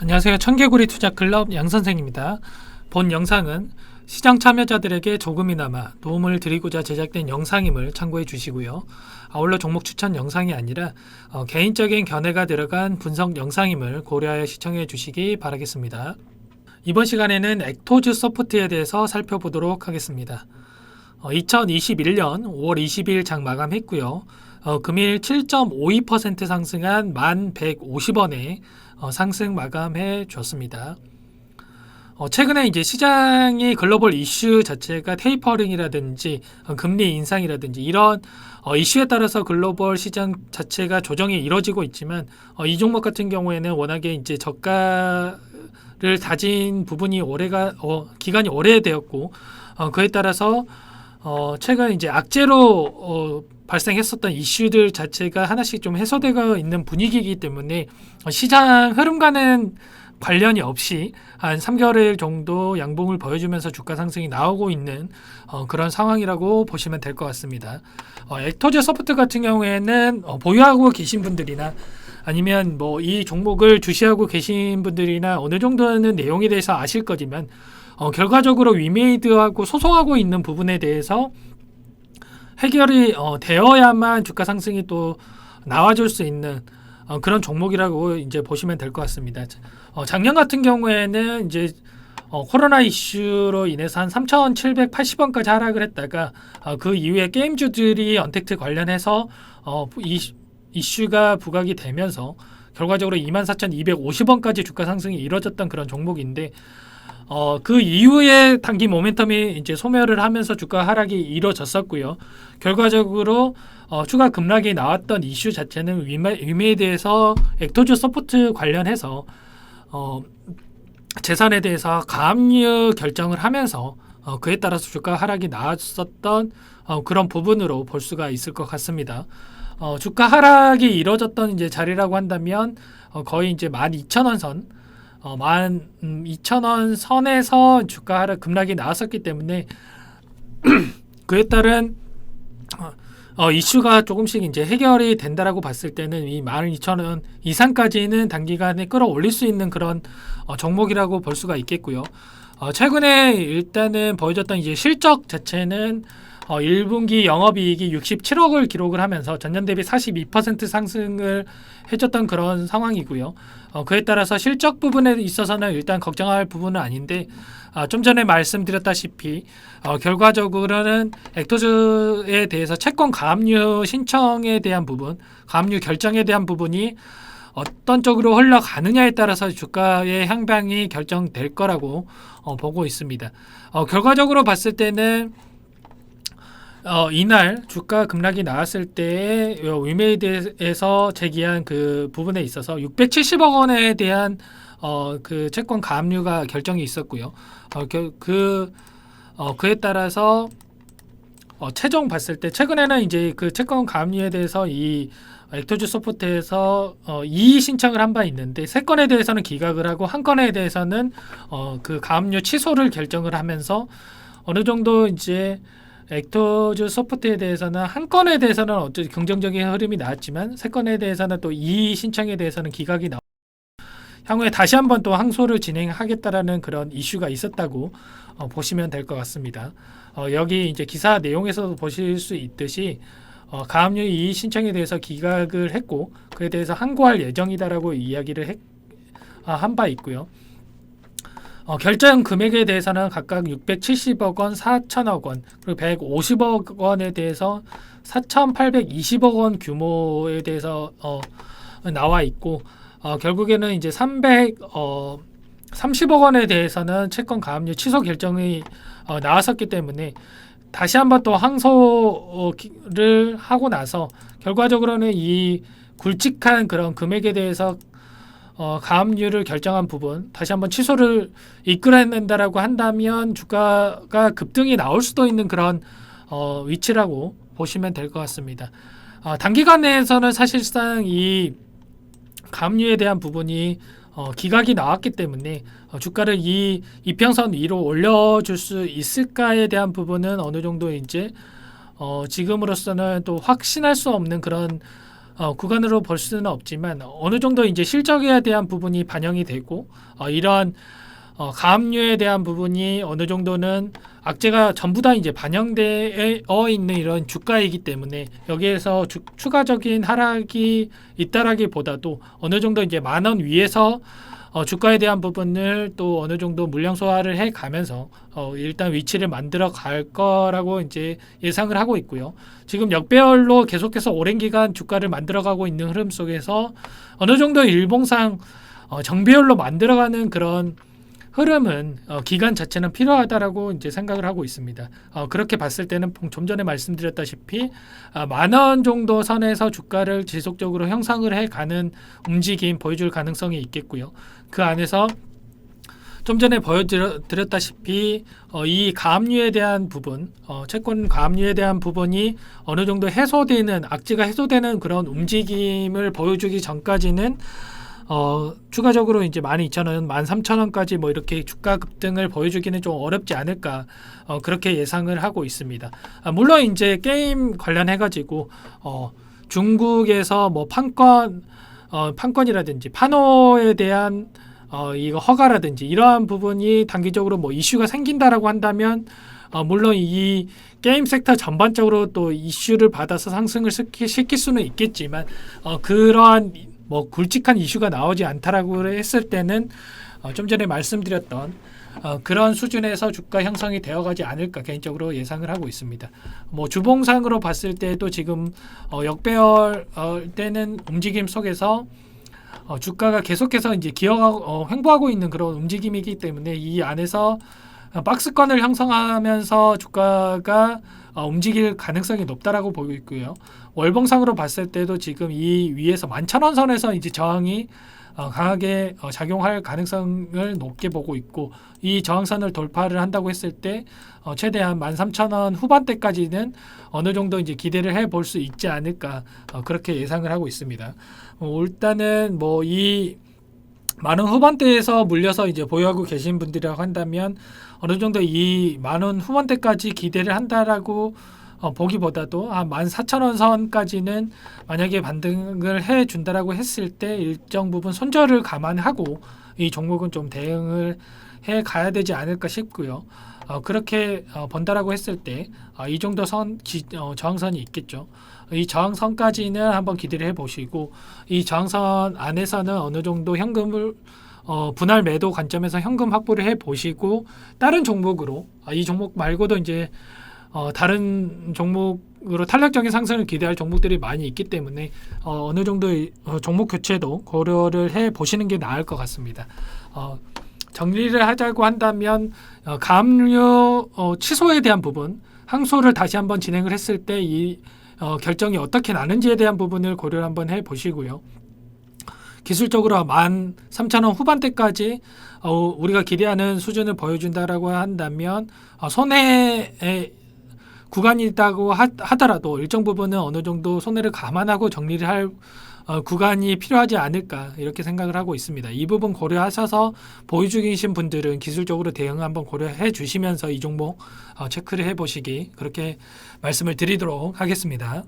안녕하세요. 청개구리 투자클럽 양선생입니다. 본 영상은 시장 참여자들에게 조금이나마 도움을 드리고자 제작된 영상임을 참고해 주시고요. 아울러 종목 추천 영상이 아니라 개인적인 견해가 들어간 분석 영상임을 고려하여 시청해 주시기 바라겠습니다. 이번 시간에는 액토즈 소프트에 대해서 살펴보도록 하겠습니다. 2021년 5월 20일 장 마감했고요. 금일 7.52% 상승한 1150원에 상승 마감해 줬습니다. 최근에 이제 시장의 글로벌 이슈 자체가 테이퍼링이라든지 금리 인상이라든지 이런 이슈에 따라서 글로벌 시장 자체가 조정이 이루어지고 있지만 이 종목 같은 경우에는 워낙에 이제 저가를 다진 부분이 기간이 오래되었고 그에 따라서 최근 이제 악재로 발생했었던 이슈들 자체가 하나씩 좀 해소되고 있는 분위기이기 때문에 시장 흐름과는 관련이 없이 한 3개월 정도 양봉을 보여주면서 주가 상승이 나오고 있는 그런 상황이라고 보시면 될 것 같습니다. 액토즈 소프트 같은 경우에는 보유하고 계신 분들이나 아니면 뭐 이 종목을 주시하고 계신 분들이나 어느 정도는 내용에 대해서 아실 거지만 결과적으로 위메이드하고 소송하고 있는 부분에 대해서 해결이 되어야만 주가 상승이 또 나와줄 수 있는 그런 종목이라고 이제 보시면 될 것 같습니다. 작년 같은 경우에는 이제 코로나 이슈로 인해서 한 3,780원까지 하락을 했다가 그 이후에 게임주들이 언택트 관련해서 이슈가 부각이 되면서 결과적으로 24,250원까지 주가 상승이 이뤄졌던 그런 종목인데 그 이후에 단기 모멘텀이 이제 소멸을 하면서 주가 하락이 이뤄졌었고요. 결과적으로 추가 급락이 나왔던 이슈 자체는 위메이드에서 액토즈 소프트 관련해서 재산에 대해서 가압류 결정을 하면서 그에 따라서 주가 하락이 나왔었던 그런 부분으로 볼 수가 있을 것 같습니다. 주가 하락이 이뤄졌던 이제 자리라고 한다면 거의 이제 12,000원 선 12,000원 선에서 주가 하락 급락이 나왔었기 때문에 그에 따른 이슈가 조금씩 이제 해결이 된다라고 봤을 때는 이 12,000원 이상까지는 단기간에 끌어올릴 수 있는 그런 종목이라고 볼 수가 있겠고요. 최근에 일단은 보여줬던 이제 실적 자체는 1분기 영업이익이 67억을 기록을 하면서 전년 대비 42% 상승을 해줬던 그런 상황이고요. 그에 따라서 실적 부분에 있어서는 일단 걱정할 부분은 아닌데 좀 전에 말씀드렸다시피 결과적으로는 액토즈에 대해서 채권 가압류 신청에 대한 부분, 가압류 결정에 대한 부분이 어떤 쪽으로 흘러가느냐에 따라서 주가의 향방이 결정될 거라고 보고 있습니다. 결과적으로 봤을 때는 이날 주가 급락이 나왔을 때 위메이드에서 제기한 그 부분에 있어서 670억 원에 대한 그 채권 가압류가 결정이 있었고요. 그에 따라서 최종 봤을 때 최근에는 이제 그 채권 가압류에 대해서 이 액토즈 소프트에서 이의 신청을 한 바 있는데 세 건에 대해서는 기각을 하고 한 건에 대해서는 그 가압류 취소를 결정을 하면서 어느 정도 이제 액토즈 소프트에 대해서는 한 건에 대해서는 어쩌 긍정적인 흐름이 나왔지만 세 건에 대해서는 또 이의 신청에 대해서는 기각이 향후에 다시 한번 또 항소를 진행하겠다라는 그런 이슈가 있었다고 보시면 될 것 같습니다. 여기 이제 기사 내용에서도 보실 수 있듯이 가압류 이의 신청에 대해서 기각을 했고 그에 대해서 항고할 예정이다라고 이야기를 한 바 있고요. 결정 금액에 대해서는 각각 670억 원, 4천억 원, 그리고 150억 원에 대해서 4,820억 원 규모에 대해서 나와 있고 결국에는 이제 30억 원에 대해서는 채권 가압류 취소 결정이 나왔었기 때문에 다시 한번 또 항소를 하고 나서 결과적으로는 이 굵직한 그런 금액에 대해서 가압류를 결정한 부분 다시 한번 취소를 이끌어낸다라고 한다면 주가가 급등이 나올 수도 있는 그런 위치라고 보시면 될 것 같습니다. 단기간 내에서는 사실상 이 가압류에 대한 부분이 기각이 나왔기 때문에 주가를 이 이평선 위로 올려줄 수 있을까에 대한 부분은 어느 정도 이제 지금으로서는 또 확신할 수 없는 그런 구간으로 볼 수는 없지만 어느 정도 이제 실적에 대한 부분이 반영이 되고 이런 가압류에 대한 부분이 어느 정도는 악재가 전부 다 이제 반영되어 있는 이런 주가이기 때문에 여기에서 추가적인 하락이 있다라기보다도 어느 정도 이제 10,000원 위에서 주가에 대한 부분을 또 어느 정도 물량 소화를 해 가면서 일단 위치를 만들어 갈 거라고 이제 예상을 하고 있고요. 지금 역배열로 계속해서 오랜 기간 주가를 만들어 가고 있는 흐름 속에서 어느 정도 일봉상 정배열로 만들어가는 그런 흐름은 기간 자체는 필요하다라고 이제 생각을 하고 있습니다. 그렇게 봤을 때는 좀 전에 말씀드렸다시피 10,000원 정도 선에서 주가를 지속적으로 형성을 해가는 움직임 보여줄 가능성이 있겠고요. 그 안에서 좀 전에 보여드렸다시피 이 가압류에 대한 부분, 채권 가압류에 대한 부분이 어느 정도 해소되는 악재가 해소되는 그런 움직임을 보여주기 전까지는 추가적으로 이제 12,000원, 13,000원까지 뭐 이렇게 주가 급등을 보여주기는 좀 어렵지 않을까 그렇게 예상을 하고 있습니다. 물론 이제 게임 관련해 가지고 중국에서 뭐 판권이라든지 판호에 대한 이거 허가라든지 이러한 부분이 단기적으로 뭐 이슈가 생긴다라고 한다면 물론 이 게임 섹터 전반적으로 또 이슈를 받아서 상승을 시킬 수는 있겠지만 그러한 뭐 굵직한 이슈가 나오지 않다라고 했을 때는 좀 전에 말씀드렸던 그런 수준에서 주가 형성이 되어가지 않을까 개인적으로 예상을 하고 있습니다. 뭐 주봉상으로 봤을 때도 지금 역배열 때는 움직임 속에서 주가가 계속해서 이제 횡보하고 있는 그런 움직임이기 때문에 이 안에서 박스권을 형성하면서 주가가 움직일 가능성이 높다라고 보고 있고요. 월봉상으로 봤을 때도 지금 이 위에서 11,000원 선에서 이제 저항이 강하게 작용할 가능성을 높게 보고 있고 이 저항선을 돌파를 한다고 했을 때 최대한 13,000원 후반대까지는 어느 정도 이제 기대를 해볼 수 있지 않을까 그렇게 예상을 하고 있습니다. 일단은 뭐 이 많은 후반대에서 물려서 이제 보유하고 계신 분들이라고 한다면 어느 정도 이 10,000원 후반대까지 기대를 한다라고 보기보다도 한 14,000원 선까지는 만약에 반등을 해준다라고 했을 때 일정 부분 손절을 감안하고 이 종목은 좀 대응을 해 가야 되지 않을까 싶고요. 그렇게 본다라고 했을 때 이 정도 저항선이 있겠죠. 이 저항선까지는 한번 기대를 해보시고 이 저항선 안에서는 어느 정도 현금을 분할 매도 관점에서 현금 확보를 해보시고 다른 종목으로 이 종목 말고도 이제 다른 종목으로 탄력적인 상승을 기대할 종목들이 많이 있기 때문에 어느 정도 종목 교체도 고려를 해 보시는 게 나을 것 같습니다. 정리를 하자고 한다면 가압류 취소에 대한 부분, 항소를 다시 한번 진행을 했을 때 이 결정이 어떻게 나는지에 대한 부분을 고려를 한번 해 보시고요. 기술적으로 13,000원 후반대까지 우리가 기대하는 수준을 보여준다라고 한다면 손해의 구간이 있다고 하더라도 일정 부분은 어느 정도 손해를 감안하고 정리를 할 구간이 필요하지 않을까 이렇게 생각을 하고 있습니다. 이 부분 고려하셔서 보유 중이신 분들은 기술적으로 대응 한번 고려해 주시면서 이 종목 체크를 해보시기 그렇게 말씀을 드리도록 하겠습니다.